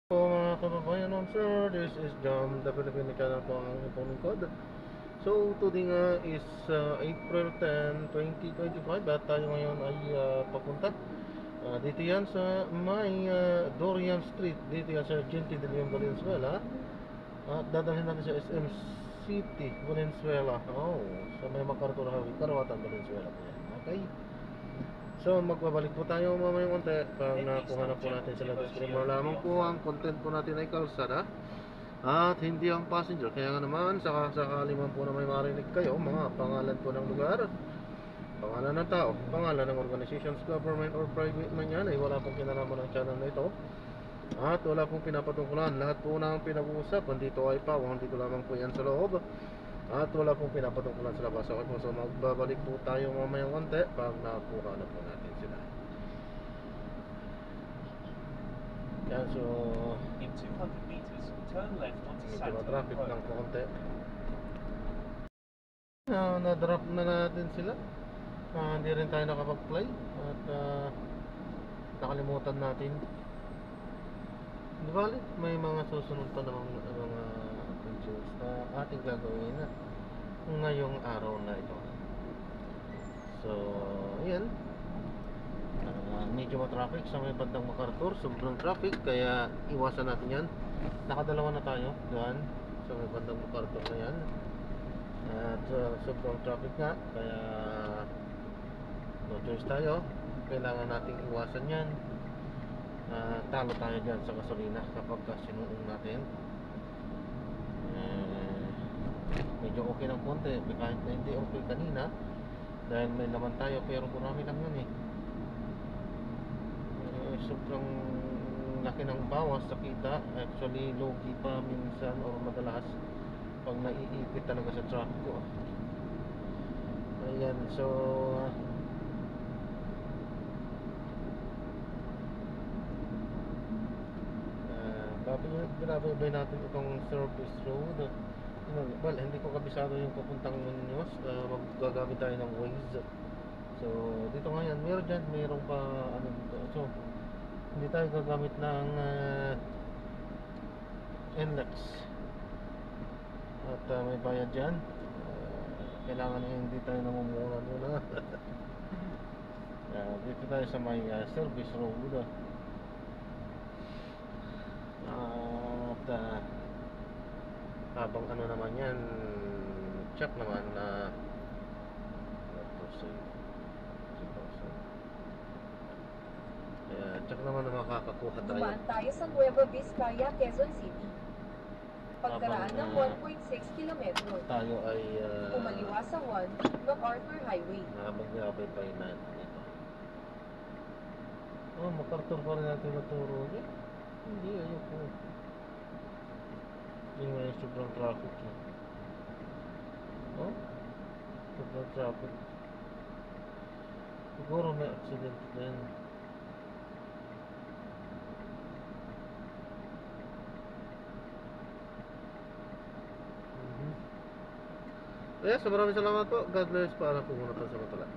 Po mga kababayan, sir, this is Jam, the Filipino channel po ang itong lingkod. So, today nga is April 10, 2025 at tayo ngayon ay papunta dito yan sa may Dorian Street, dito yan sa Gente de Leon, Valenzuela. At dadalhin natin sa SM City, Valenzuela. Oh, sa may MacArthur Highway, Karawatan, Valenzuela po yan. Okay? So magbabalik po tayo mamayang konti pag nakuha na po natin sila. Disclaimer lamang po, ang content po natin ay kalsada at hindi ang passenger. Kaya nga naman, sakali man po na may marinig kayo mga pangalan po ng lugar, pangalan ng tao, pangalan ng organizations, government or private man yan, ay wala pong kinalaman ng channel na ito at wala pong pinapatungkulan. Lahat po ng pinag-uusapan dito ay pawang dito lamang po yan sa loob at wala pong pinapatungkulan sa labas. Okay po, so magbabalik po tayo mamayang konti pag nakuha na po natin sila. Yan, so In 200 meters, turn left onto medyo Santo traffic Road. lang po konti. Na-drop na natin sila. Hindi rin tayo nakapag-play at nakalimutan natin. Di bali, may mga susunod pa namang mga adventures na ating gagawin ngayong araw na ito. So, yan. Medyo ma-traffic sa may bandang MacArthur. Sobrang traffic, kaya iwasan natin yan. Nakadalawa na tayo doon sa may bandang MacArthur na yan. At sobrang traffic nga, kaya no choice tayo. Kailangan nating iwasan yan. Talo tayo dyan sa gasolina kapag sinuong natin. Medyo okay ng konti, kahit na hindi okay kanina dahil may laman tayo, pero marami lang yun sobrang laki ng bawas sa kita. Actually low-key pa minsan or madalas pag naiipit talaga sa traffic ko. Ayan, so binabaybay natin itong service road. Well, hindi ko kabisado yung papuntang Muñoz. Magagamit tayo ng Waze. So dito ngayon mayroon pa ano dito. So hindi tayo gagamit ng NLEX at may bayad dyan. Kailangan hindi tayo namumura muna. Dito tayo sa may service road. At habang ano naman yan, check naman na check naman na makakakuha tayo. Dumaan tayo sa Nueva Vizcaya, Quezon City. Pagkaraan ng 1.6 kilometro. Tayo ay umaliwa sa 1 MacArthur Highway. Nabagabay pa rin natin ito. Oh, MacArthur pa rin natin naturo niya. Hindi, ayoko. Hindi nga sobrang traffic Oh, sobrang traffic. Siguro may accident din. Kaya, so maraming salamat po. God bless. Paalam po muna tayo sa matala.